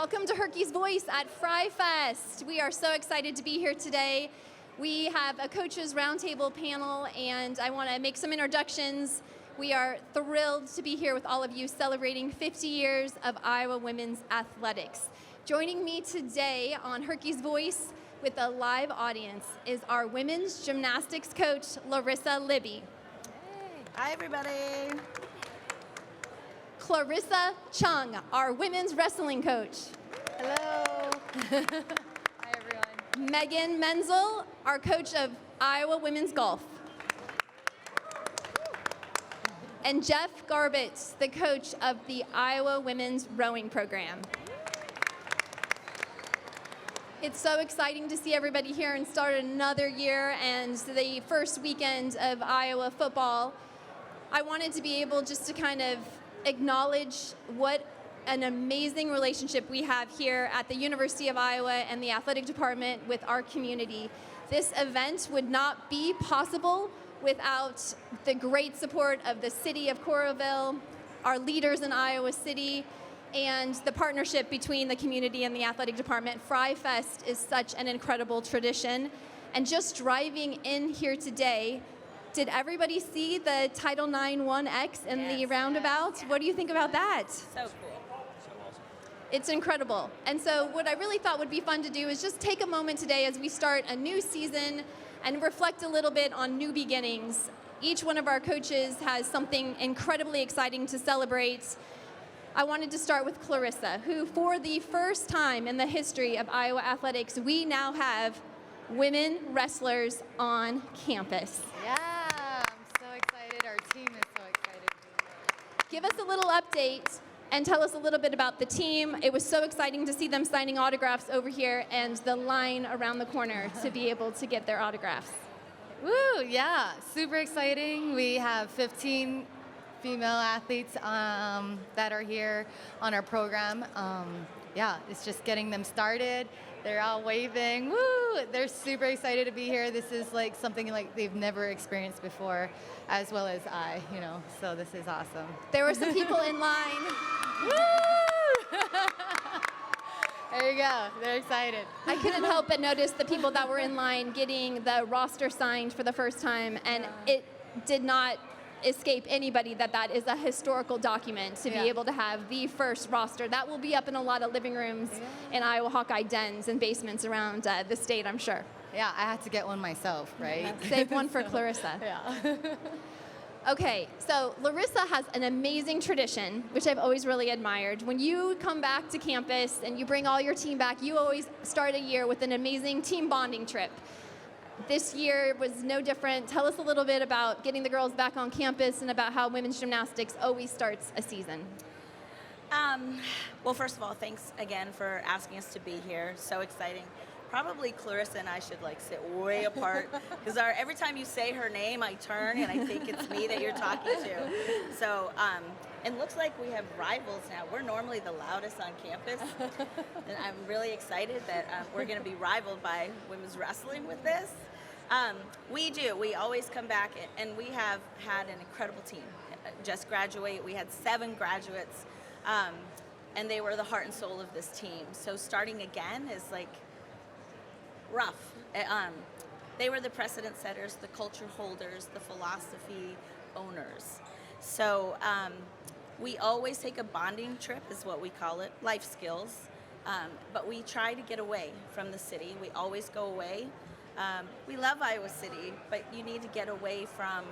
Welcome to HERkys Voice at FRYfest. We are so excited to be here today. We have a coaches roundtable panel, and I want to make some introductions. We are thrilled to be here with all of you celebrating 50 years of Iowa women's athletics. Joining me today on HERkys Voice with a live audience is our women's gymnastics coach, Larissa Libby. Hey. Hi, everybody. Clarissa Chun, our women's wrestling coach. Hello. Hi, everyone. Megan Menzel, our coach of Iowa women's golf. And Jeff Garbutt, the coach of the Iowa women's rowing program. It's so exciting to see everybody here and start another year and the first weekend of Iowa football. I wanted to be able just to kind of acknowledge what an amazing relationship we have here at the University of Iowa and the athletic department with our community. This event would not be possible without the great support of the city of Coralville, our leaders in Iowa City, and the partnership between the community and the athletic department. FRYfest is such an incredible tradition. And just driving in here today, did everybody see the Title IX 1X in the roundabout? What do you think about that? So cool. So awesome. It's incredible. And so what I really thought would be fun to do is just take a moment today as we start a new season and reflect a little bit on new beginnings. Each one of our coaches has something incredibly exciting to celebrate. I wanted to start with Clarissa, who for the first time in the history of Iowa athletics, we now have women wrestlers on campus. Yeah, I'm so excited. Our team is so excited. Give us a little update and tell us a little bit about the team. It was so exciting to see them signing autographs over here and the line around the corner to be able to get their autographs. Woo, yeah, super exciting. We have 15 female athletes that are here on our program. Yeah, it's just getting them started. They're all waving. Woo! They're super excited to be here. This is like something like they've never experienced before, as well as so this is awesome. There were some people in line. Woo! There you go. They're excited. I couldn't help but notice the people that were in line getting the roster signed for the first time, and it did not escape anybody that is a historical document to be able to have the first roster. That will be up in a lot of living rooms in Iowa Hawkeye dens and basements around the state, I'm sure. Yeah, I had to get one myself, right? Save one for Clarissa. Yeah. Okay, so Larissa has an amazing tradition, which I've always really admired. When you come back to campus and you bring all your team back, you always start a year with an amazing team bonding trip. This year was no different. Tell us a little bit about getting the girls back on campus and about how women's gymnastics always starts a season. Well, first of all, thanks again for asking us to be here. So exciting. Probably Clarissa and I should sit way apart because every time you say her name, I turn and I think it's me that you're talking to. So, and looks like we have rivals now. We're normally the loudest on campus, and I'm really excited that we're going to be rivaled by women's wrestling with this. We do. We always come back, and we have had an incredible team. Just graduate. We had 7 graduates, and they were the heart and soul of this team. So starting again is rough. They were the precedent setters, the culture holders, the philosophy owners. So we always take a bonding trip, is what we call it, life skills. But we try to get away from the city. We always go away. We love Iowa City, but you need to get away from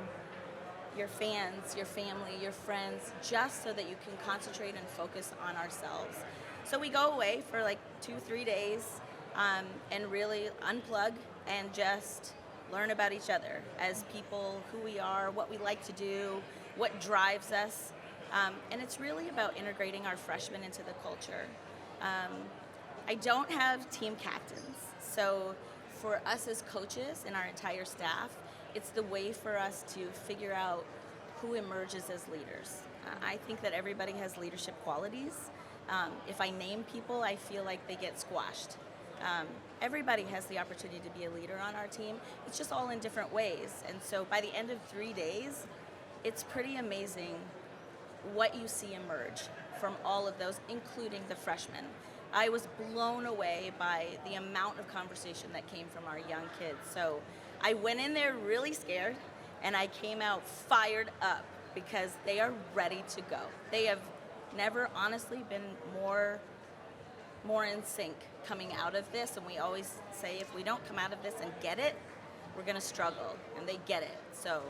your fans, your family, your friends, just so that you can concentrate and focus on ourselves. So we go away for 2-3 days. And really unplug and just learn about each other as people, who we are, what we like to do, what drives us. And it's really about integrating our freshmen into the culture. I don't have team captains, so for us as coaches and our entire staff, it's the way for us to figure out who emerges as leaders. I think that everybody has leadership qualities. If I name people, I feel like they get squashed. Everybody has the opportunity to be a leader on our team. It's just all in different ways. And so by the end of 3 days, it's pretty amazing what you see emerge from all of those, including the freshmen. I was blown away by the amount of conversation that came from our young kids. So I went in there really scared, and I came out fired up because they are ready to go. They have never honestly been more in sync coming out of this, and we always say if we don't come out of this and get it, we're going to struggle, and they get it. So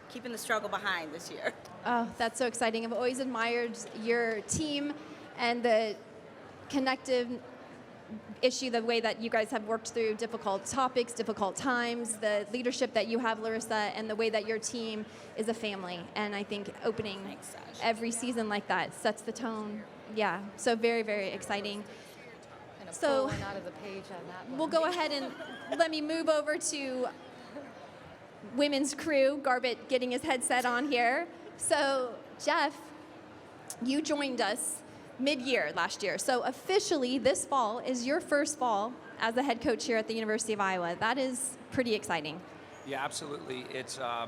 keeping the struggle behind this year. Oh, that's so exciting. I've always admired your team and the connective issue, the way that you guys have worked through difficult topics, difficult times, the leadership that you have, Larissa, and the way that your team is a family. And I think opening Thanks, Sasha. every season like that sets the tone. Yeah, so very, very exciting. Kind of So pulling out of the page on that one. we'll go ahead and let me move over to women's crew. Garbutt getting his headset on here. So Jeff, you joined us mid-year last year. So officially this fall is your first fall as the head coach here at the University of Iowa. That is pretty exciting. Yeah, absolutely. It's a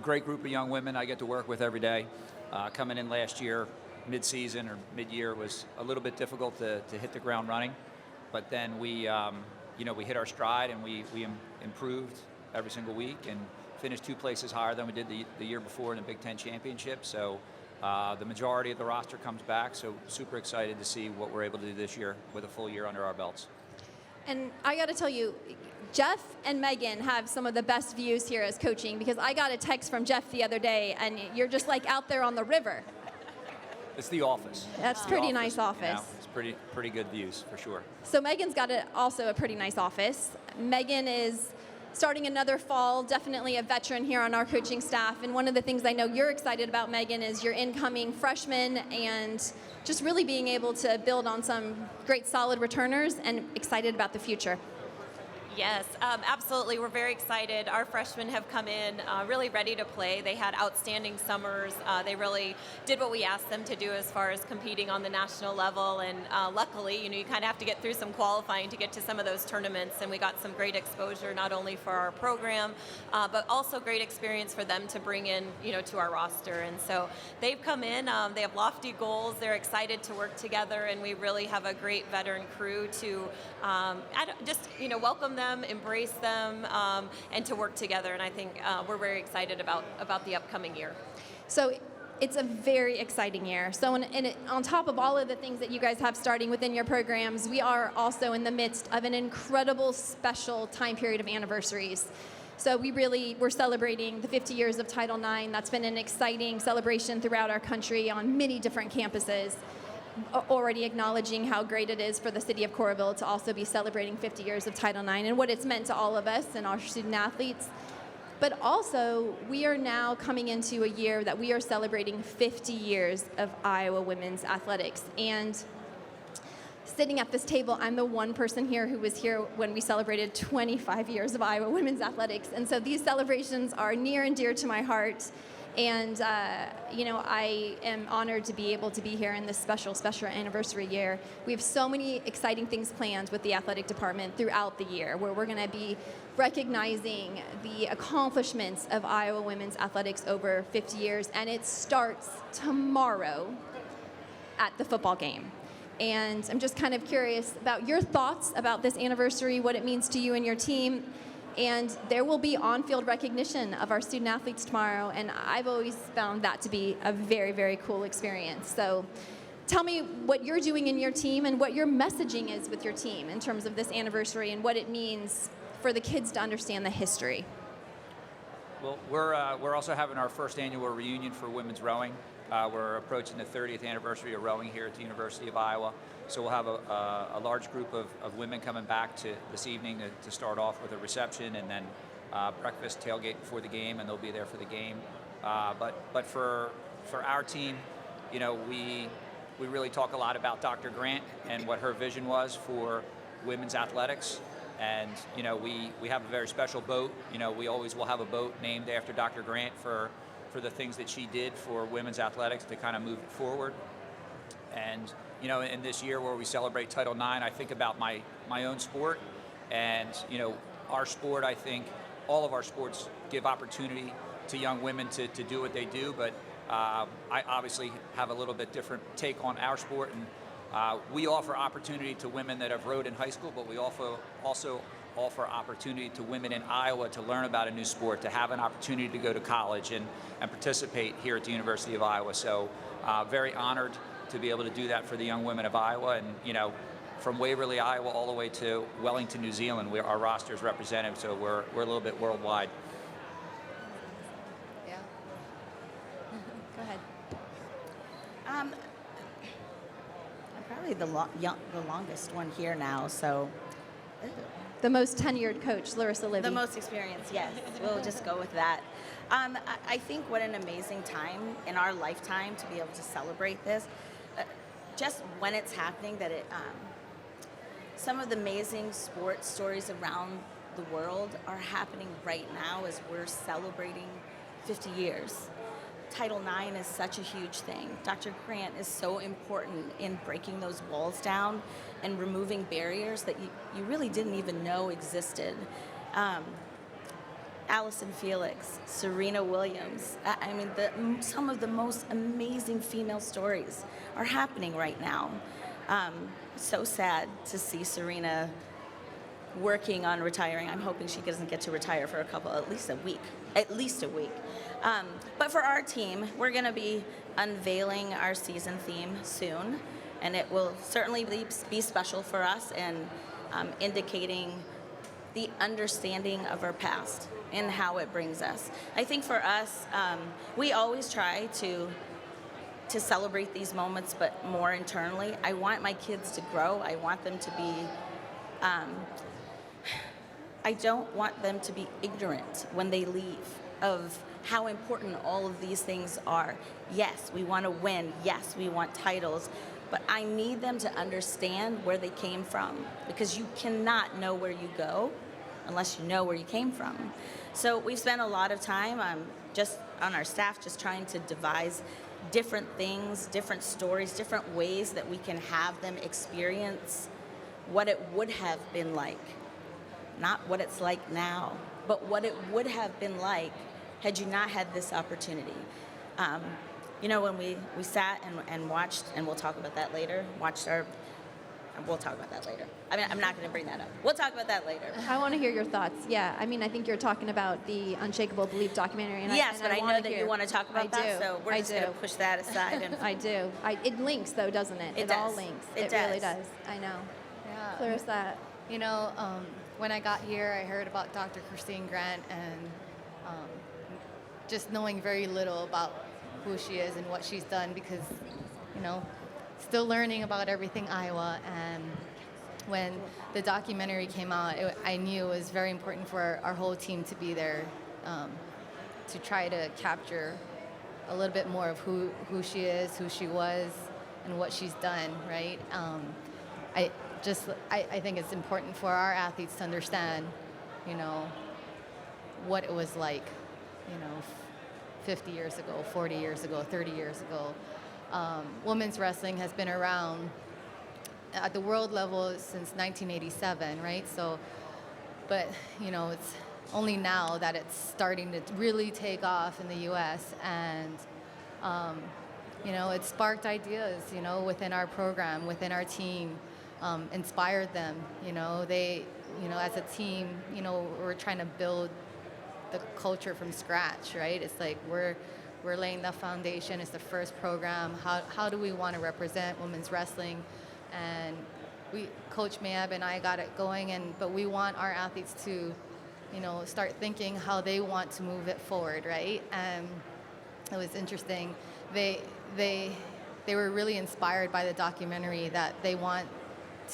great group of young women I get to work with every day. Coming in last year, mid-season or mid-year was a little bit difficult to hit the ground running, but then we hit our stride and we improved every single week and finished 2 places higher than we did the year before in the Big Ten Championship. So the majority of the roster comes back, so super excited to see what we're able to do this year with a full year under our belts. And I got to tell you, Jeff and Megan have some of the best views here as coaching, because I got a text from Jeff the other day, and you're just like out there on the river. It's the office. That's It's pretty the nice office. You know, it's pretty good views for sure. So Megan's got also a pretty nice office. Megan is starting another fall, definitely a veteran here on our coaching staff. And one of the things I know you're excited about, Megan, is your incoming freshmen and just really being able to build on some great solid returners, and excited about the future. Yes, absolutely. We're very excited. Our freshmen have come in really ready to play. They had outstanding summers. They really did what we asked them to do as far as competing on the national level. And luckily, you kind of have to get through some qualifying to get to some of those tournaments. And we got some great exposure, not only for our program, but also great experience for them to bring in, to our roster. And so they've come in. They have lofty goals. They're excited to work together, and we really have a great veteran crew to welcome them, embrace them, and to work together. And I think we're very excited about the upcoming year. So it's a very exciting year. So on top of all of the things that you guys have starting within your programs, we are also in the midst of an incredible special time period of anniversaries. So we're celebrating the 50 years of Title IX. That's been an exciting celebration throughout our country on many different campuses. Already acknowledging how great it is for the city of Coralville to also be celebrating 50 years of Title IX and what it's meant to all of us and our student athletes. But also, we are now coming into a year that we are celebrating 50 years of Iowa women's athletics. And sitting at this table, I'm the one person here who was here when we celebrated 25 years of Iowa women's athletics. And so these celebrations are near and dear to my heart. And, I am honored to be able to be here in this special anniversary year. We have so many exciting things planned with the athletic department throughout the year, where we're going to be recognizing the accomplishments of Iowa women's athletics over 50 years. And it starts tomorrow at the football game. And I'm just kind of curious about your thoughts about this anniversary, what it means to you and your team. And there will be on-field recognition of our student athletes tomorrow, and I've always found that to be a very, very cool experience. So tell me what you're doing in your team and what your messaging is with your team in terms of this anniversary and what it means for the kids to understand the history. Well, we're also having our first annual reunion for women's rowing. We're approaching the 30th anniversary of rowing here at the University of Iowa. So we'll have a large group of women coming back this evening to start off with a reception, and then breakfast, tailgate before the game, and they'll be there for the game. But for our team, we really talk a lot about Dr. Grant and what her vision was for women's athletics. And we have a very special boat. We always will have a boat named after Dr. Grant for the things that she did for women's athletics to kind of move it forward. And in this year where we celebrate Title IX, I think about my own sport, and our sport. I think all of our sports give opportunity to young women to do what they do, but I obviously have a little bit different take on our sport, and We offer opportunity to women that have rowed in high school, but we also offer opportunity to women in Iowa to learn about a new sport, to have an opportunity to go to college and participate here at the University of Iowa. So very honored to be able to do that for the young women of Iowa. And from Waverly, Iowa, all the way to Wellington, New Zealand, our roster is represented, so we're a little bit worldwide. Yeah. Go ahead. I'm probably the longest one here now, so. The most tenured coach, Larissa, Libby. The most experience, yes. We'll just go with that. I think what an amazing time in our lifetime to be able to celebrate this. Just when it's happening, that some of the amazing sports stories around the world are happening right now as we're celebrating 50 years. Title IX is such a huge thing. Dr. Grant is so important in breaking those walls down and removing barriers that you really didn't even know existed. Allison Felix, Serena Williams. I mean, some of the most amazing female stories are happening right now. So sad to see Serena working on retiring. I'm hoping she doesn't get to retire for at least a week. But for our team, we're going to be unveiling our season theme soon, and it will certainly be special for us and indicating the understanding of our past and how it brings us. I think for us, we always try to celebrate these moments, but more internally. I want my kids to grow. I want them to be, I don't want them to be ignorant when they leave of how important all of these things are. Yes, we want to win. Yes, we want titles. But I need them to understand where they came from, because you cannot know where you go unless you know where you came from. So we've spent a lot of time just on our staff just trying to devise different things, different stories, different ways that we can have them experience what it would have been like. Not what it's like now, but what it would have been like had you not had this opportunity. When we sat and watched, and we'll talk about that later, we'll talk about that later. I mean, I'm not going to bring that up. We'll talk about that later. I want to hear your thoughts. Yeah, I mean, I think you're talking about the Unshakable Belief documentary. And yes, but I know that hear. you want to talk about that, so we're just going to push that aside. And I do. It links, though, doesn't it? It all does. links. It really does. does. I know. Yeah. Clarissa. When I got here, I heard about Dr. Christine Grant, and just knowing very little about who she is and what she's done, because, still learning about everything Iowa. And when the documentary came out, I knew it was very important for our whole team to be there, to try to capture a little bit more of who she is, who she was, and what she's done, right? I think it's important for our athletes to understand, what it was like, 50 years ago, 40 years ago, 30 years ago. Women's wrestling has been around at the world level since 1987, right? So, but, it's only now that it's starting to really take off in the U.S. And, it sparked ideas, within our program, within our team, inspired them, they, as a team, we're trying to build the culture from scratch, right? It's like we're laying the foundation. It's the first program. How do we want to represent women's wrestling? And Coach Mayab and I got it going, but we want our athletes to, start thinking how they want to move it forward, right? And it was interesting. They were really inspired by the documentary, that they want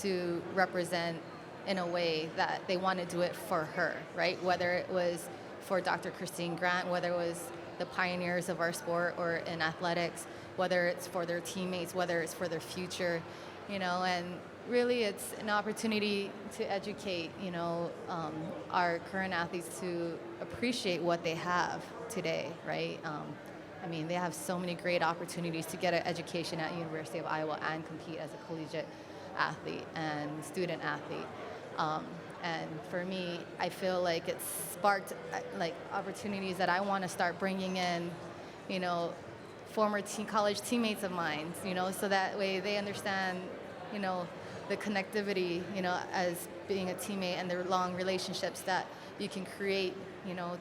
to represent in a way that they want to do it for her, right? Whether it was for Dr. Christine Grant, whether it was the pioneers of our sport or in athletics, whether it's for their teammates, whether it's for their future, and really it's an opportunity to educate, our current athletes to appreciate what they have today, right? They have so many great opportunities to get an education at University of Iowa and compete as a collegiate athlete and student athlete. And for me, I feel like it's sparked opportunities that I want to start bringing in, former college teammates of mine, so that way they understand you know, the connectivity, you know, as being a teammate and the long relationships that you can create, you know,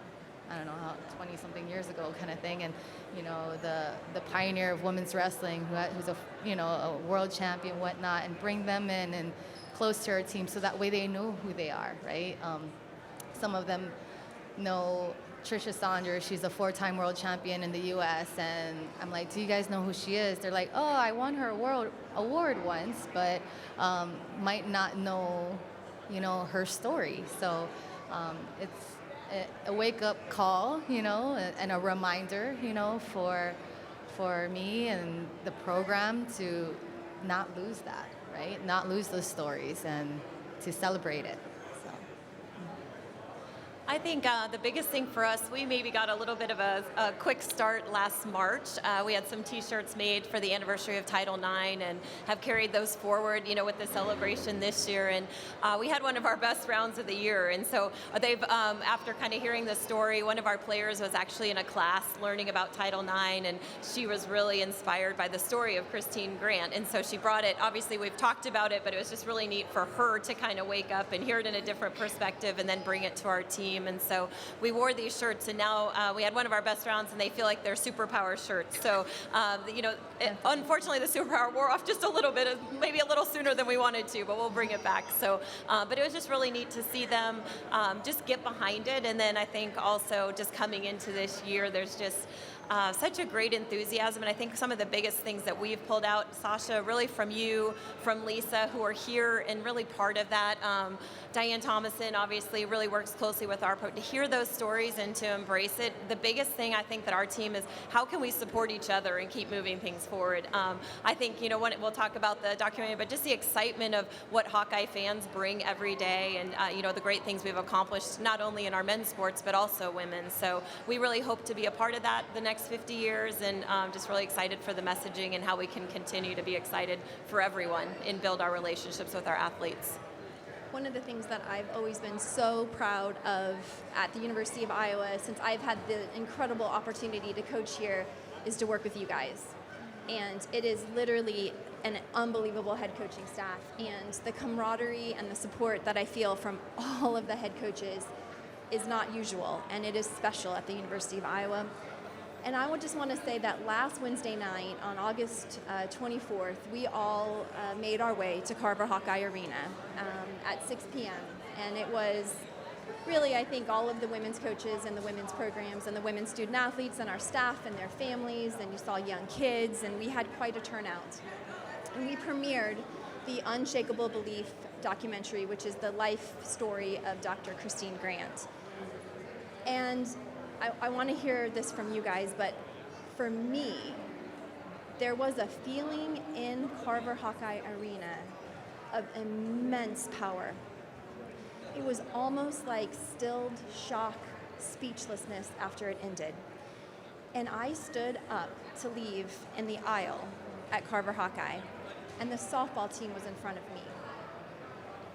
I don't know, how 20-something years ago kind of thing. And, you know, the pioneer of women's wrestling who's a, you know, a world champion, whatnot, and bring them in and close to our team so that way they know who they are, right? Some of them know Tricia Saunders. She's a 4-time world champion in the U.S. And I'm like, do you guys know who she is? They're like, oh, I won her award once, but might not know, you know, her story. So it's a wake-up call, you know, and a reminder, you know, for me and the program to not lose that, right? Not lose those stories and to celebrate it. So. I think the biggest thing for us, we maybe got a little bit of a quick start last March. We had some T-shirts made for the anniversary of Title IX and have carried those forward, you know, with the celebration this year. And we had one of our best rounds of the year. And so they've, after kind of hearing the story, one of our players was actually in a class learning about Title IX, and she was really inspired by the story of Christine Grant. And so she brought it. Obviously, we've talked about it, but it was just really neat for her to kind of wake up and hear it in a different perspective and then bring it to our team. And so we wore these shirts, and now we had one of our best rounds, and they feel like they're superpower shirts. So, you know, unfortunately, the superpower wore off just a little bit, maybe a little sooner than we wanted to, but we'll bring it back. So, but it was just really neat to see them just get behind it. And then I think also just coming into this year, there's just such a great enthusiasm, and I think some of the biggest things that we've pulled out, Sasha, really from you, from Lisa, who are here and really part of that. Diane Thomason obviously really works closely with our to hear those stories and to embrace it. The biggest thing I think that our team is, how can we support each other and keep moving things forward? I think, you know, we'll talk about the documentary, but just the excitement of what Hawkeye fans bring every day, and you know, the great things we've accomplished not only in our men's sports but also women's. So we really hope to be a part of that the next 50 years, and just really excited for the messaging and how we can continue to be excited for everyone and build our relationships with our athletes. One of the things that I've always been so proud of at the University of Iowa, since I've had the incredible opportunity to coach here, is to work with you guys. And it is literally an unbelievable head coaching staff. And the camaraderie and the support that I feel from all of the head coaches is not usual, and it is special at the University of Iowa. And I would just want to say that last Wednesday night, on August 24th, we all made our way to Carver Hawkeye Arena at 6 p.m. And it was really, I think, all of the women's coaches and the women's programs and the women's student athletes and our staff and their families, and you saw young kids, and we had quite a turnout. And we premiered the Unshakeable Belief documentary, which is the life story of Dr. Christine Grant. And I want to hear this from you guys, but for me, there was a feeling in Carver Hawkeye Arena of immense power. It was almost like stilled shock, speechlessness after it ended. And I stood up to leave in the aisle at Carver Hawkeye, and the softball team was in front of me.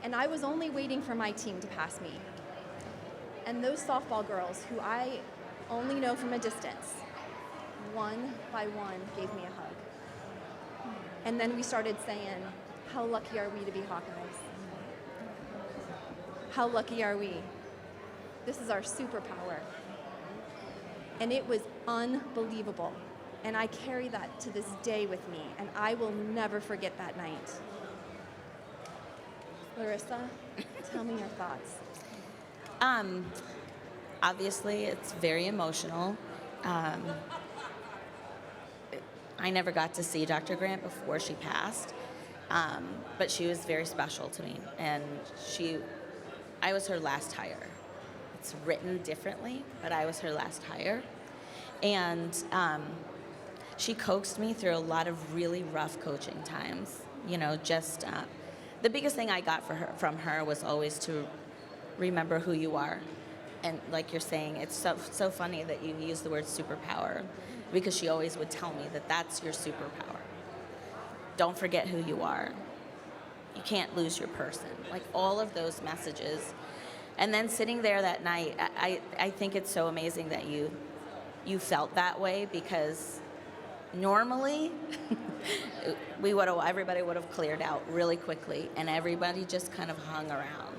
And I was only waiting for my team to pass me. And those softball girls, who I only know from a distance, one by one gave me a hug. And then we started saying, how lucky are we to be Hawkeyes? How lucky are we? This is our superpower. And it was unbelievable. And I carry that to this day with me, and I will never forget that night. Larissa, tell me your thoughts. Obviously, it's very emotional. I never got to see Dr. Grant before she passed, but she was very special to me, and I was her last hire. It's written differently, but I was her last hire, and she coaxed me through a lot of really rough coaching times. You know, just the biggest thing I got from her was always to remember who you are. And like you're saying, it's so funny that you use the word superpower, because she always would tell me that that's your superpower. Don't forget who you are. You can't lose your person. Like all of those messages. And then sitting there that night, I think it's so amazing that you felt that way, because normally, everybody would have cleared out really quickly, and everybody just kind of hung around.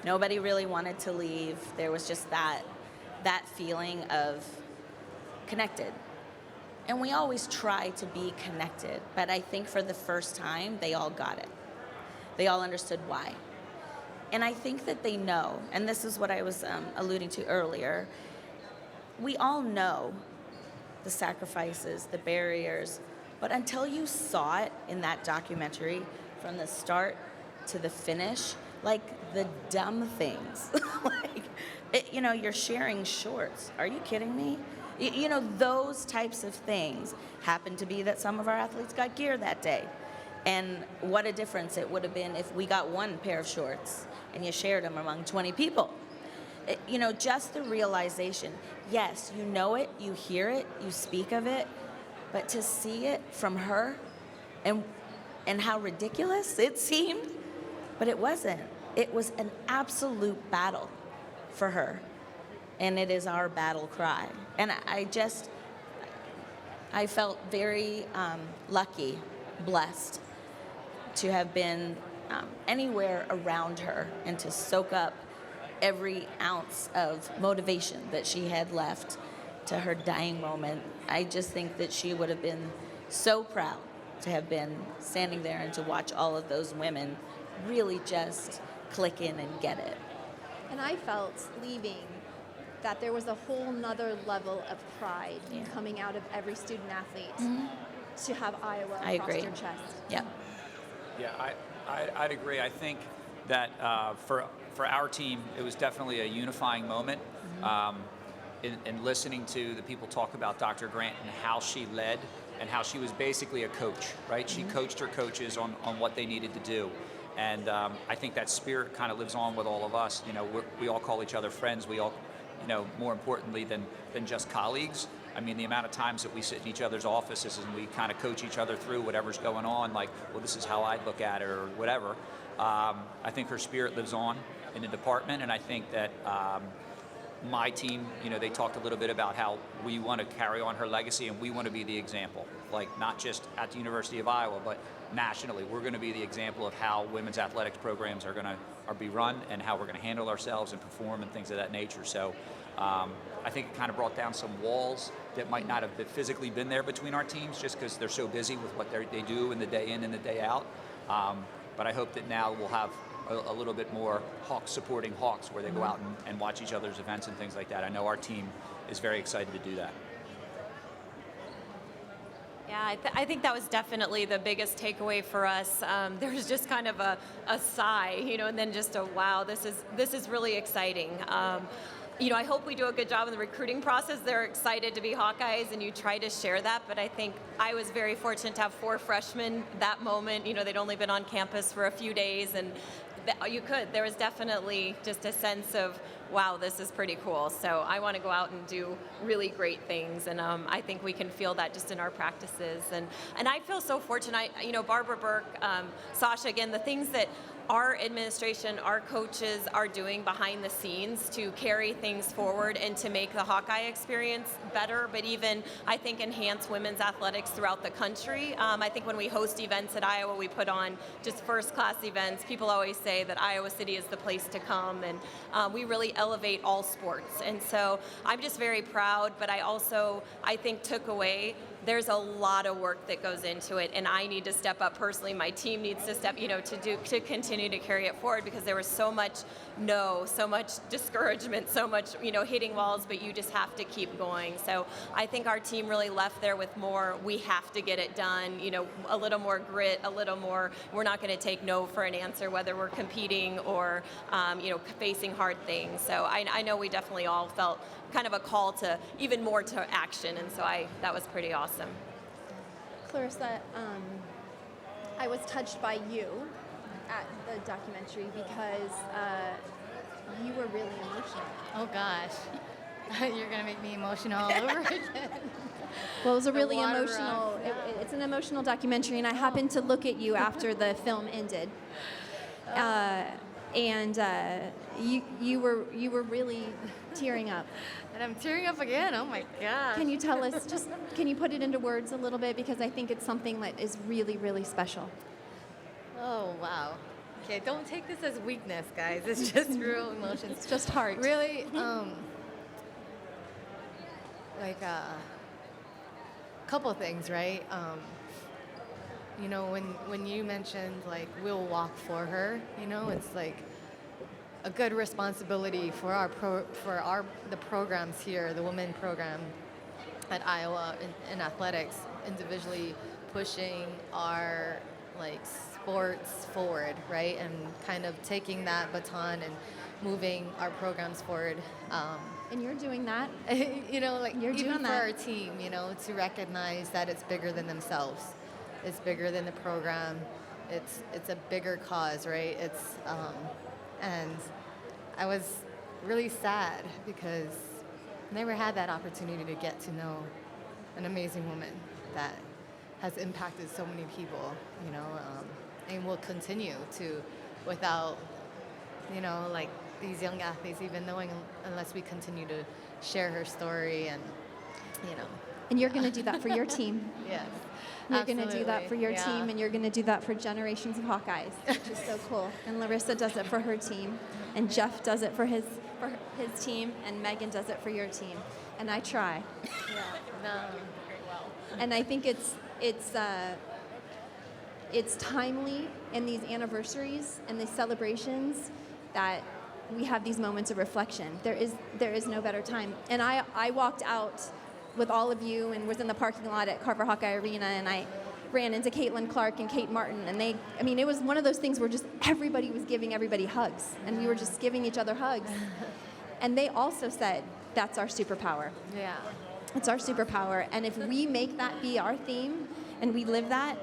Nobody really wanted to leave. There was just that feeling of connected. And we always try to be connected, but I think for the first time, they all got it. They all understood why. And I think that they know, and this is what I was alluding to earlier, we all know the sacrifices, the barriers, but until you saw it in that documentary from the start to the finish, like the dumb things, you're sharing shorts. Are you kidding me? Those types of things happened to be that some of our athletes got gear that day. And what a difference it would have been if we got one pair of shorts and you shared them among 20 people. Just the realization, yes, you know it, you hear it, you speak of it, but to see it from her and how ridiculous it seemed, but it wasn't. It was an absolute battle for her, and it is our battle cry. And I felt very lucky, blessed to have been anywhere around her and to soak up every ounce of motivation that she had left to her dying moment. I just think that she would have been so proud to have been standing there and to watch all of those women really just click in and get it. And I felt leaving that there was a whole nother level of pride coming out of every student athlete to have Iowa across your chest. Yeah. Yeah, I'd agree. I think that for our team, it was definitely a unifying moment. In listening to the people talk about Dr. Grant and how she led and how she was basically a coach, right? She coached her coaches on what they needed to do. And I think that spirit kind of lives on with all of us. We all call each other friends. We all, more importantly than just colleagues. I mean, the amount of times that we sit in each other's offices and we kind of coach each other through whatever's going on, like, well, this is how I'd look at it or whatever. I think her spirit lives on in the department, and I think that my team, they talked a little bit about how we want to carry on her legacy and we want to be the example, like not just at the University of Iowa, but nationally. We're going to be the example of how women's athletics programs are be run and how we're going to handle ourselves and perform and things of that nature. So I think it kind of brought down some walls that might not have physically been there between our teams just because they're so busy with what they do in the day in and the day out. But I hope that now we'll have a little bit more Hawks supporting Hawks where they go out and watch each other's events and things like that. I know our team is very excited to do that. Yeah, I think that was definitely the biggest takeaway for us. There was just kind of a sigh, and then just a wow, this is really exciting. I hope we do a good job in the recruiting process. They're excited to be Hawkeyes, and you try to share that. But I think I was very fortunate to have 4 freshmen that moment. They'd only been on campus for a few days, and there was definitely just a sense of, wow, this is pretty cool. So I want to go out and do really great things, and I think we can feel that just in our practices. And I feel so fortunate. Barbara Burke, Sasha, again, the things that our administration, our coaches are doing behind the scenes to carry things forward and to make the Hawkeye experience better, but even, I think, enhance women's athletics throughout the country. I think when we host events at Iowa, we put on just first-class events. People always say that Iowa City is the place to come, and we really elevate all sports. And so I'm just very proud, but I think, took away there's a lot of work that goes into it, and I need to step up personally. My team needs to step, to continue to carry it forward, because there was so much so much discouragement, so much, hitting walls, but you just have to keep going. So I think our team really left there with more, we have to get it done, a little more grit, a little more, we're not going to take no for an answer, whether we're competing or, facing hard things. So I know we definitely all felt kind of a call to even more to action, and so that was pretty awesome. Clarissa, I was touched by you at the documentary because you were really emotional. Oh gosh, you're gonna make me emotional all over again. Well, it was a really water emotional. rush, yeah. It's an emotional documentary, and I happened to look at you after the film ended. and you were really tearing up. And I'm tearing up again. Oh my God. Can you tell us, can you put it into words a little bit? Because I think it's something that is really, really special. Oh, wow. Okay, don't take this as weakness, guys. It's just real emotions. It's just heart. Really, like a couple things, right? You know, when you mentioned like we'll walk for her, you know, it's like a good responsibility for the programs here, the women program at Iowa in athletics, individually pushing our like sports forward, right, and kind of taking that baton and moving our programs forward. And you're doing that. You know, like You're even doing for that. our team, you know, to recognize that it's bigger than themselves. It's bigger than the program. It's a bigger cause, right? And I was really sad because I never had that opportunity to get to know an amazing woman that has impacted so many people, you know, and will continue to without, you know, like these young athletes even knowing unless we continue to share her story and, you know. And you're going to do that for your team. Yes. You're going to do that for your Yeah. team, and you're going to do that for generations of Hawkeyes, which is so cool. And Larissa does it for her team, and Jeff does it for his team, and Megan does it for your team. And I try. Yeah. No. And I think it's timely in these anniversaries and these celebrations that we have these moments of reflection. There is no better time. And I walked out with all of you and was in the parking lot at Carver Hawkeye Arena, and I ran into Caitlin Clark and Kate Martin, and it was one of those things where just everybody was giving everybody hugs, and we were just giving each other hugs. And they also said, that's our superpower. Yeah. It's our superpower, and if we make that be our theme and we live that,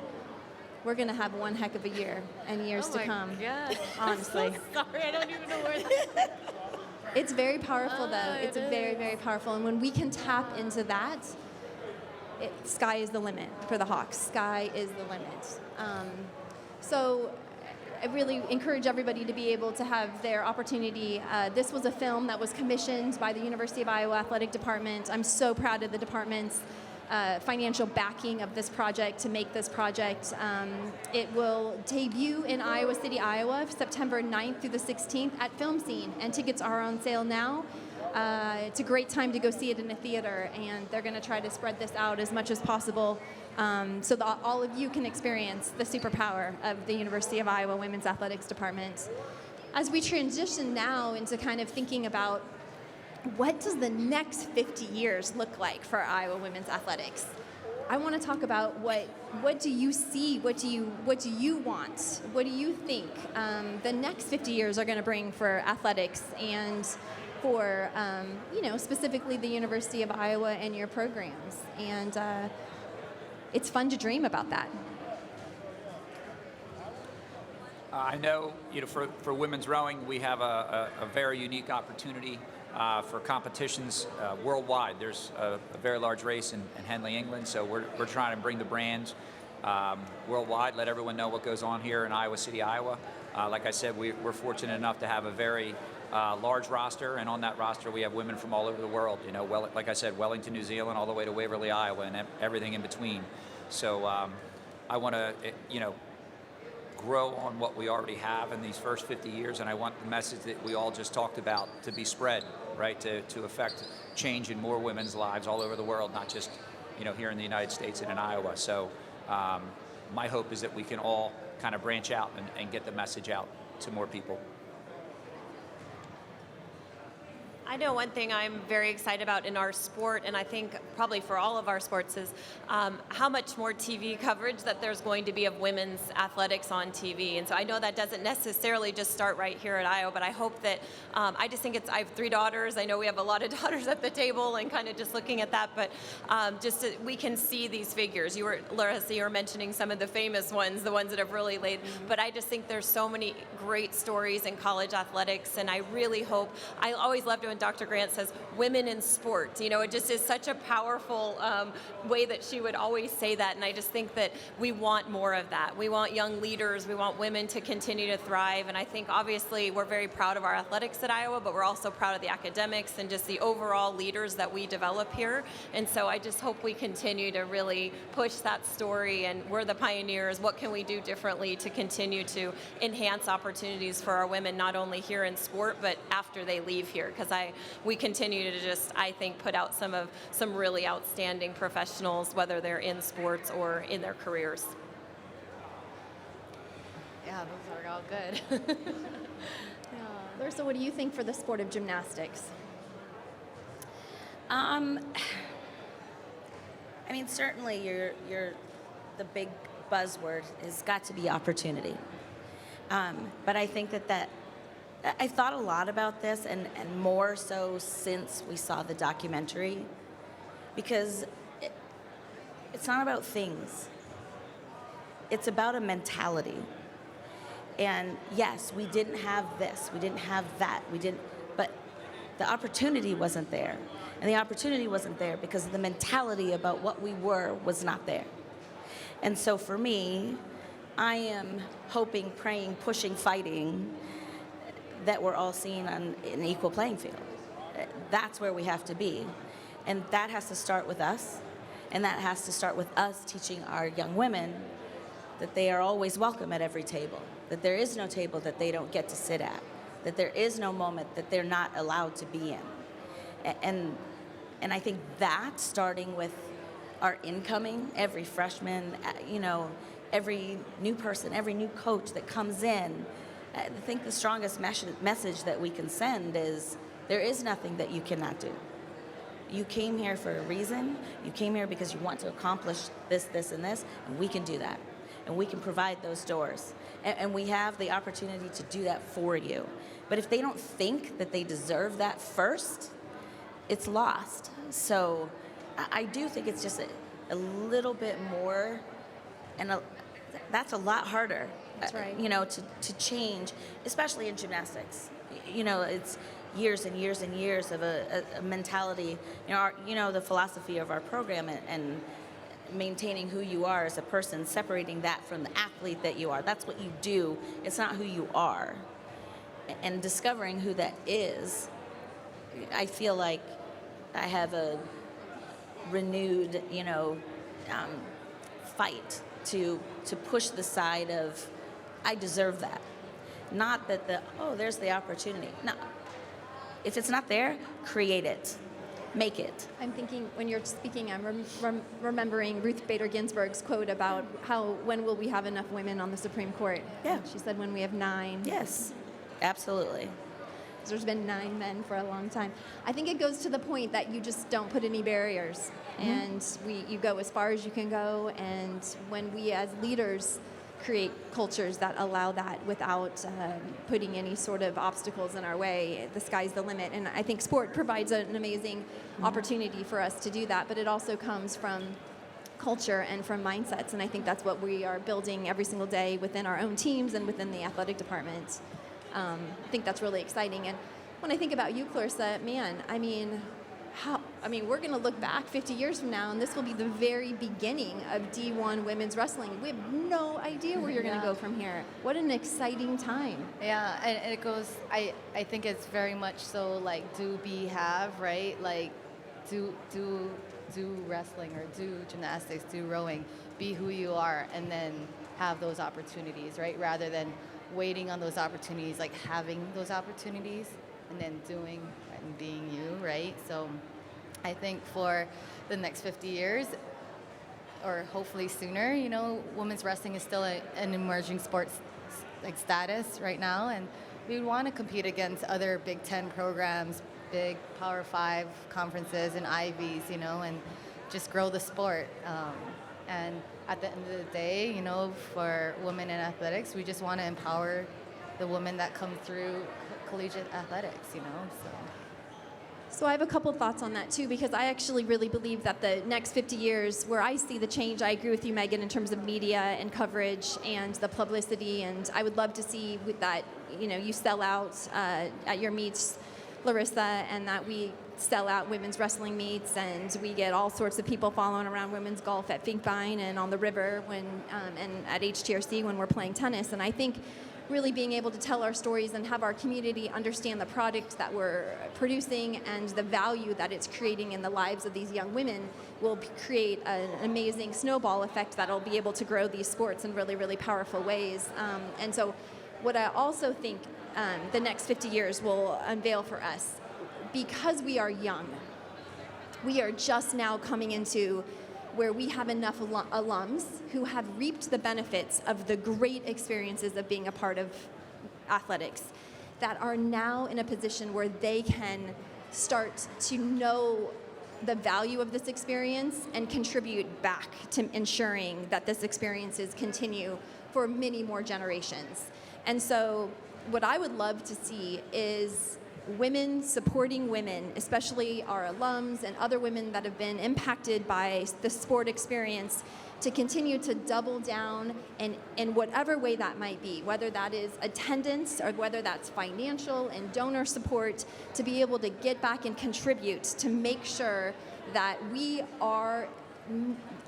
we're going to have one heck of a year and years to come. God. Honestly. I'm so sorry, I don't even know where this It's very powerful, though. It's it very, is. very powerful. And when we can tap into that, sky is the limit for the Hawks. Sky is the limit. So I really encourage everybody to be able to have their opportunity. This was a film that was commissioned by the University of Iowa Athletic Department. I'm so proud of the department's financial backing of this project to make this project. It will debut in Iowa City, Iowa, September 9th through the 16th at Film Scene, and tickets are on sale now. It's a great time to go see it in a theater, and they're going to try to spread this out as much as possible so that all of you can experience the superpower of the University of Iowa Women's Athletics Department. As we transition now into kind of thinking about what does the next 50 years look like for Iowa women's athletics? I want to talk about what do you see? What do you want? What do you think the next 50 years are going to bring for athletics and for specifically the University of Iowa and your programs? And it's fun to dream about that. I know, for women's rowing, we have a very unique opportunity for competitions worldwide. There's a very large race in Henley, England, so we're trying to bring the brand worldwide, let everyone know what goes on here in Iowa City, Iowa. Like I said, we're fortunate enough to have a very large roster, and on that roster we have women from all over the world. Like I said, Wellington, New Zealand, all the way to Waverly, Iowa, and everything in between. So I want to, grow on what we already have in these first 50 years, and I want the message that we all just talked about to be spread, right, to affect change in more women's lives all over the world, not just here in the United States and in Iowa. So my hope is that we can all kind of branch out and get the message out to more people. I know one thing I'm very excited about in our sport, and I think probably for all of our sports, is how much more TV coverage that there's going to be of women's athletics on TV. And so I know that doesn't necessarily just start right here at Iowa, but I hope that, I just think I have 3 daughters. I know we have a lot of daughters at the table and kind of just looking at that, but we can see these figures. Larissa, you were mentioning some of the famous ones, the ones that have really laid, but I just think there's so many great stories in college athletics, and I really hope, I always love to when Dr. Grant says women in sport. You know, it just is such a powerful way that she would always say that. And I just think that we want more of that. We want young leaders. We want women to continue to thrive. And I think obviously we're very proud of our athletics at Iowa, but we're also proud of the academics and just the overall leaders that we develop here. And so I just hope we continue to really push that story, and we're the pioneers. What can we do differently to continue to enhance opportunities for our women, not only here in sport, but after they leave here? Because we continue to just, I think, put out some really outstanding professionals, whether they're in sports or in their careers. Yeah, those are all good. Larissa, what do you think for the sport of gymnastics? I mean, certainly the big buzzword has got to be opportunity. But I think that I thought a lot about this, and more so since we saw the documentary, because it's not about things. It's about a mentality. And yes, we didn't have this, we didn't have that, but the opportunity wasn't there. And the opportunity wasn't there because the mentality about what we were was not there. And so for me, I am hoping, praying, pushing, fighting that we're all seen on an equal playing field. That's where we have to be. And that has to start with us. And that has to start with us teaching our young women that they are always welcome at every table, that there is no table that they don't get to sit at, that there is no moment that they're not allowed to be in. And I think that, starting with our incoming, every freshman, every new person, every new coach that comes in, I think the strongest message that we can send is there is nothing that you cannot do. You came here for a reason. You came here because you want to accomplish this, this, and this, and we can do that. And we can provide those doors. And we have the opportunity to do that for you. But if they don't think that they deserve that first, it's lost. So I do think it's just a little bit more, and that's a lot harder. That's right. To change, especially in gymnastics. It's years and years and years of a mentality. The philosophy of our program and maintaining who you are as a person, separating that from the athlete that you are. That's what you do. It's not who you are. And discovering who that is, I feel like I have a renewed, fight to push the side of, I deserve that. Not that there's the opportunity. No. If it's not there, create it. Make it. I'm thinking, when you're speaking, I'm remembering Ruth Bader Ginsburg's quote about when will we have enough women on the Supreme Court? Yeah. She said when we have 9. Yes, absolutely. There's been 9 men for a long time. I think it goes to the point that you just don't put any barriers, and you go as far as you can go, and when we as leaders create cultures that allow that without putting any sort of obstacles in our way, the sky's the limit. And I think sport provides an amazing opportunity for us to do that, but it also comes from culture and from mindsets, and I think that's what we are building every single day within our own teams and within the athletic department. I think that's really exciting. And when I think about you, Clarissa, we're going to look back 50 years from now, and this will be the very beginning of D1 women's wrestling. We have no idea where you're going to go from here. What an exciting time. Yeah, and it goes, I think it's very much so like do, be, have, right? Like do wrestling or do gymnastics, do rowing, be who you are, and then have those opportunities, right? Rather than waiting on those opportunities, like having those opportunities and then doing and being you, right? So I think for the next 50 years, or hopefully sooner, women's wrestling is still an emerging sports status right now, and we want to compete against other Big Ten programs, big Power 5 conferences and Ivies, and just grow the sport. And at the end of the day, for women in athletics, we just want to empower the women that come through collegiate athletics, So I have a couple thoughts on that too, because I actually really believe that the next 50 years, where I see the change, I agree with you, Megan, in terms of media and coverage and the publicity, and I would love to see with that, you sell out at your meets Larissa, and that we sell out women's wrestling meets, and we get all sorts of people following around women's golf at Finkbein and on the river and at HTRC when we're playing tennis. And I think really being able to tell our stories and have our community understand the product that we're producing and the value that it's creating in the lives of these young women will create an amazing snowball effect that'll be able to grow these sports in really, really powerful ways. And so what I also think the next 50 years will unveil for us, because we are young, we are just now coming into where we have enough alums who have reaped the benefits of the great experiences of being a part of athletics that are now in a position where they can start to know the value of this experience and contribute back to ensuring that this experiences continue for many more generations. And so what I would love to see is women supporting women, especially our alums and other women that have been impacted by the sport experience, to continue to double down in whatever way that might be, whether that is attendance or whether that's financial and donor support, to be able to get back and contribute to make sure that we are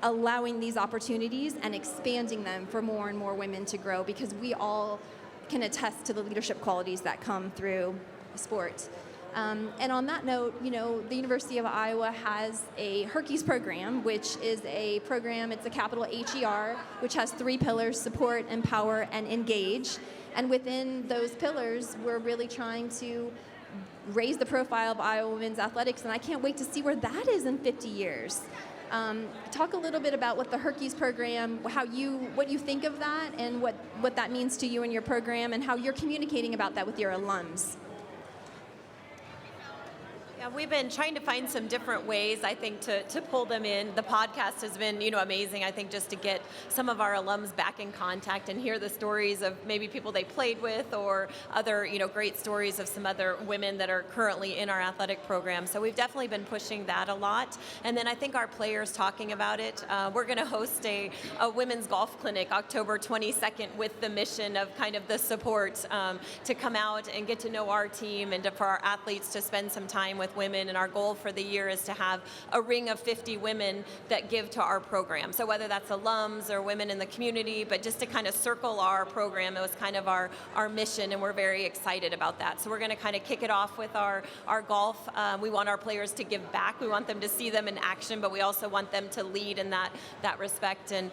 allowing these opportunities and expanding them for more and more women to grow, because we all can attest to the leadership qualities that come through sport. And on that note, the University of Iowa has a HERkys program, which is a program, it's a capital HER, which has 3 pillars: support, empower, and engage. And within those pillars, we're really trying to raise the profile of Iowa women's athletics, and I can't wait to see where that is in 50 years. Talk a little bit about what the HERkys program, what you think of that, and what that means to you and your program, and how you're communicating about that with your alums. Yeah, we've been trying to find some different ways, I think, to pull them in. The podcast has been, amazing, I think, just to get some of our alums back in contact and hear the stories of maybe people they played with, or other, great stories of some other women that are currently in our athletic program. So we've definitely been pushing that a lot. And then I think our players talking about it. We're going to host a women's golf clinic October 22nd with the mission of kind of the support to come out and get to know our team, and for our athletes to spend some time with women. And our goal for the year is to have a ring of 50 women that give to our program. So whether that's alums or women in the community, but just to kind of circle our program, it was kind of our mission, and we're very excited about that. So we're going to kind of kick it off with our golf. We want our players to give back. We want them to see them in action, but we also want them to lead in that respect, and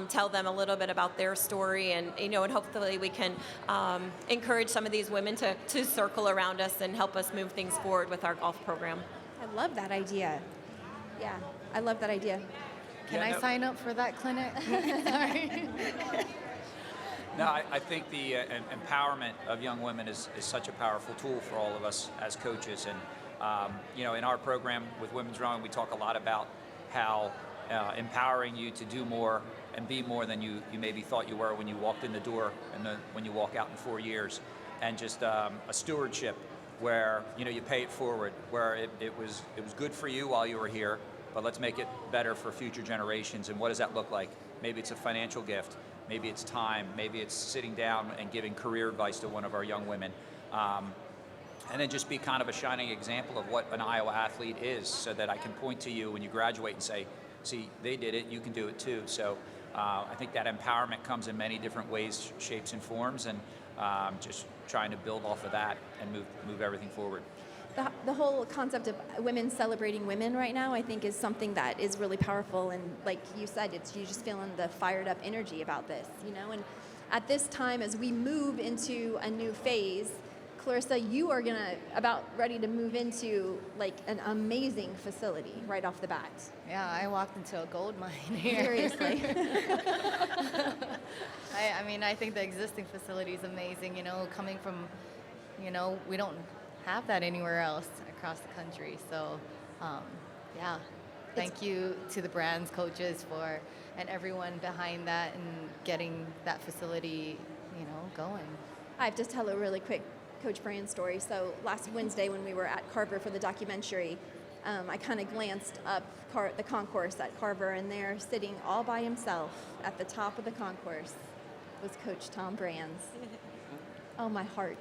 tell them a little bit about their story, and and hopefully we can encourage some of these women to circle around us and help us move things forward with our golf program. I love that idea. Yeah, I love that idea. Can I sign up for that clinic? Sorry. No, I think the empowerment of young women is such a powerful tool for all of us as coaches. And, in our program with women's rowing, we talk a lot about how empowering you to do more and be more than you maybe thought you were when you walked in the door, and when you walk out in 4 years. And just a stewardship where you pay it forward, where it was good for you while you were here, but let's make it better for future generations. And what does that look like? Maybe it's a financial gift, maybe it's time, maybe it's sitting down and giving career advice to one of our young women, and then just be kind of a shining example of what an Iowa athlete is, so that I can point to you when you graduate and say, see, they did it, you can do it too. So I think that empowerment comes in many different ways, shapes, and forms, and just trying to build off of that and move everything forward. The whole concept of women celebrating women right now, I think, is something that is really powerful. And like you said, you just feeling the fired up energy about this, And at this time, as we move into a new phase, Clarissa, you are about ready to move into like an amazing facility right off the bat. Yeah, I walked into a gold mine here. Seriously. I think the existing facility is amazing, coming from, we don't have that anywhere else across the country. So, thank you to the brands, coaches, and everyone behind that, and getting that facility, going. I have to tell a really quick Coach Brand story. So last Wednesday when we were at Carver for the documentary, I kind of glanced up the concourse at Carver, and there, sitting all by himself at the top of the concourse, was Coach Tom Brands. Oh, my heart.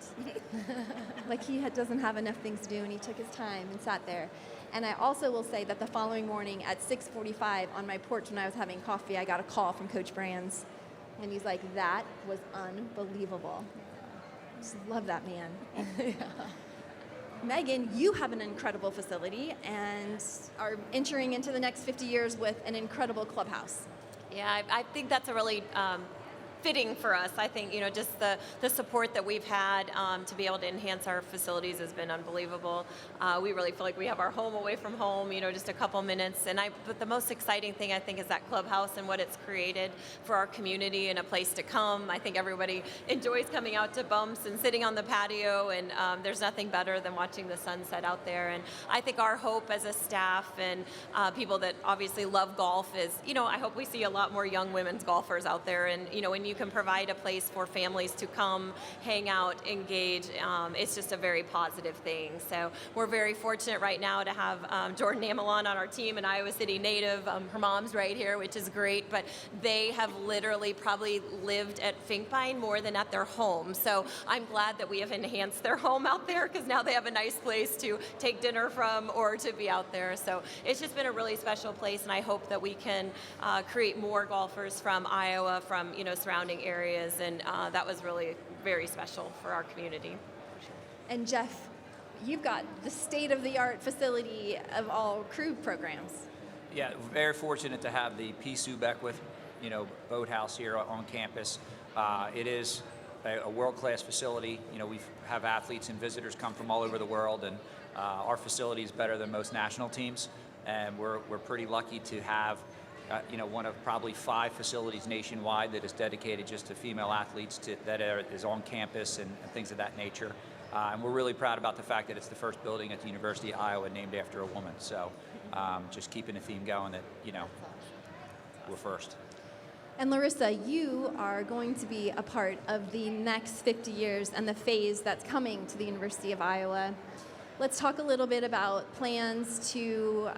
Like doesn't have enough things to do, and he took his time and sat there. And I also will say that the following morning at 6:45 on my porch when I was having coffee, I got a call from Coach Brands. And he's like, that was unbelievable. Just love that man. Yeah. Megan, you have an incredible facility and are entering into the next 50 years with an incredible clubhouse. Yeah, I think that's a really fitting for us. I think, just the support that we've had to be able to enhance our facilities has been unbelievable. We really feel like we have our home away from home, just a couple minutes. But the most exciting thing, I think, is that clubhouse and what it's created for our community and a place to come. I think everybody enjoys coming out to bumps and sitting on the patio, and there's nothing better than watching the sunset out there. And I think our hope as a staff and people that obviously love golf is, I hope we see a lot more young women's golfers out there. And, when you can provide a place for families to come, hang out, engage, it's just a very positive thing. So we're very fortunate right now to have Jordan Amelon on our team, an Iowa City native. Her mom's right here, which is great, but they have literally probably lived at Finkbein more than at their home. So I'm glad that we have enhanced their home out there, because now they have a nice place to take dinner from or to be out there. So it's just been a really special place, and I hope that we can create more golfers from Iowa, from surrounding areas, and that was really very special for our community. And Jeff, you've got the state-of-the-art facility of all crew programs. Yeah, very fortunate to have the P. Sue Beckwith, boathouse here on campus. It is a world-class facility. We have athletes and visitors come from all over the world, and our facility is better than most national teams, and we're pretty lucky to have one of probably 5 facilities nationwide that is dedicated just to female athletes that is on campus and things of that nature. And we're really proud about the fact that it's the first building at the University of Iowa named after a woman. So just keeping the theme going that, we're first. And Larissa, you are going to be a part of the next 50 years and the phase that's coming to the University of Iowa. Let's talk a little bit about plans to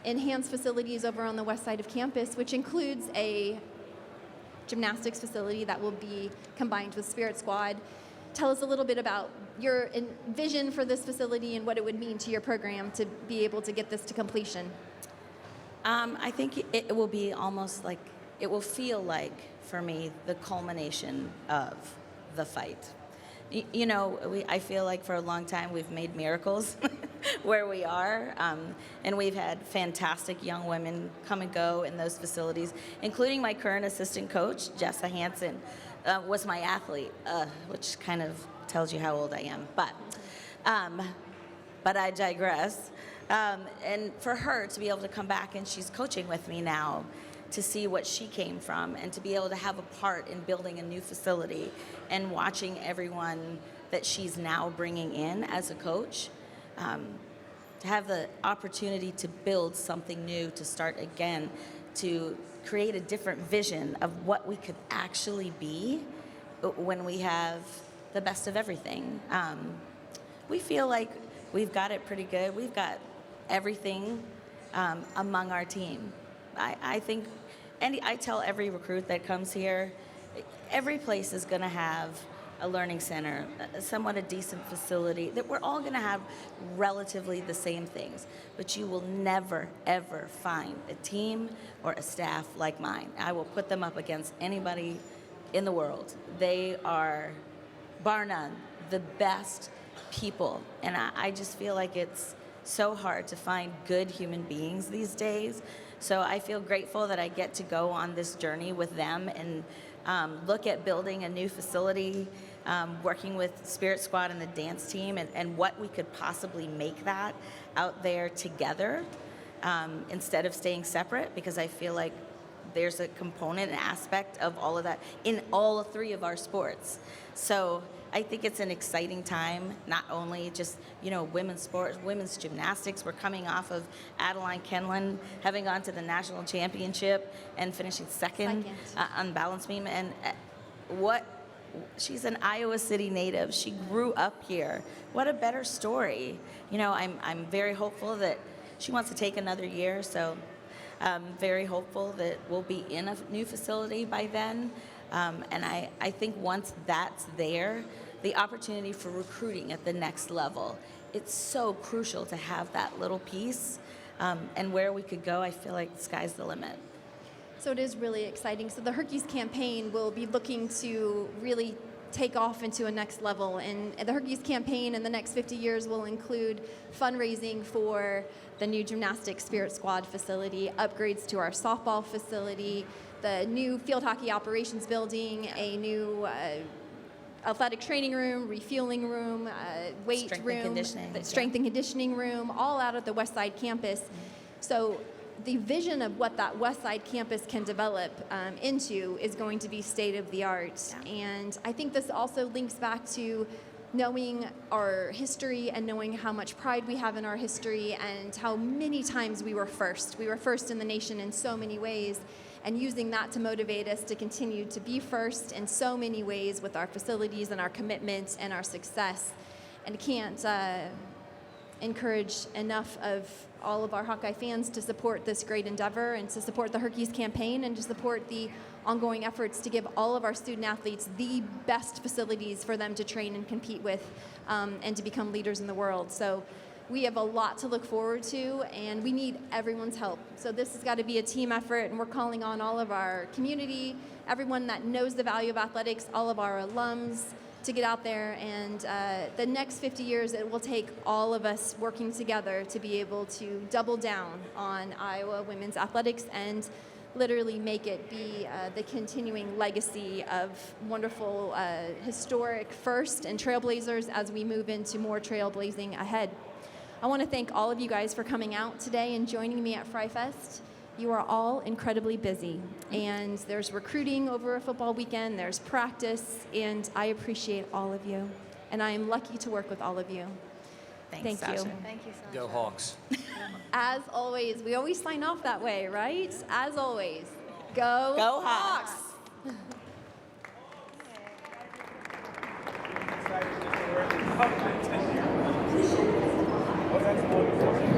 enhance facilities over on the west side of campus, which includes a gymnastics facility that will be combined with Spirit Squad. Tell us a little bit about your vision for this facility and what it would mean to your program to be able to get this to completion. I think it will be almost like, it will feel like, for me, the culmination of the fight. I feel like for a long time we've made miracles where we are, and we've had fantastic young women come and go in those facilities, including my current assistant coach, Jessa Hansen, was my athlete, which kind of tells you how old I am, but I digress. And for her to be able to come back, and she's coaching with me now, to see what she came from and to be able to have a part in building a new facility and watching everyone that she's now bringing in as a coach, to have the opportunity to build something new, to start again, to create a different vision of what we could actually be when we have the best of everything. We feel like we've got it pretty good. We've got everything among our team. I think, and I tell every recruit that comes here, every place is going to have a learning center, somewhat a decent facility, that we're all going to have relatively the same things. But you will never, ever find a team or a staff like mine. I will put them up against anybody in the world. They are, bar none, the best people. And I just feel like it's so hard to find good human beings these days. So I feel grateful that I get to go on this journey with them and look at building a new facility, working with Spirit Squad and the dance team, and what we could possibly make that out there together instead of staying separate, because I feel like there's a component and aspect of all of that in all 3 of our sports. So I think it's an exciting time, not only just, women's sports, women's gymnastics. We're coming off of Adeline Kenlin having gone to the national championship and finishing second. On balance beam. And she's an Iowa City native. She grew up here. What a better story. I'm very hopeful that she wants to take another year, so I'm very hopeful that we'll be in a new facility by then. And I think once that's there, the opportunity for recruiting at the next level, it's so crucial to have that little piece. And where we could go, I feel like the sky's the limit. So it is really exciting. So the HERkys campaign will be looking to really take off into a next level. And the HERkys campaign in the next 50 years will include fundraising for the new gymnastics spirit squad facility, upgrades to our softball facility, the new field hockey operations building, a new athletic training room, refueling room, weight Strength room, and conditioning, the strength and conditioning room, all out at the West Side campus. So the vision of what that West Side campus can develop into is going to be state of the art. Yeah. And I think this also links back to knowing our history and knowing how much pride we have in our history and how many times we were first. We were first in the nation in so many ways, and using that to motivate us to continue to be first in so many ways with our facilities and our commitment and our success. And can't encourage enough of all of our Hawkeye fans to support this great endeavor and to support the HERkys campaign and to support the ongoing efforts to give all of our student athletes the best facilities for them to train and compete with and to become leaders in the world. So we have a lot to look forward to, and we need everyone's help. So this has got to be a team effort, and we're calling on all of our community, everyone that knows the value of athletics, all of our alums, to get out there. And the next 50 years, it will take all of us working together to be able to double down on Iowa women's athletics and literally make it be the continuing legacy of wonderful historic first and trailblazers as we move into more trailblazing ahead. I want to thank all of you guys for coming out today and joining me at FRYfest. You are all incredibly busy, and there's recruiting over a football weekend, there's practice, and I appreciate all of you, and I am lucky to work with all of you. Thanks, Thank Sasha. you. Thank you, Sasha. Go Hawks. As always, we always sign off that way, right? As always, go Hawks! Oh, that's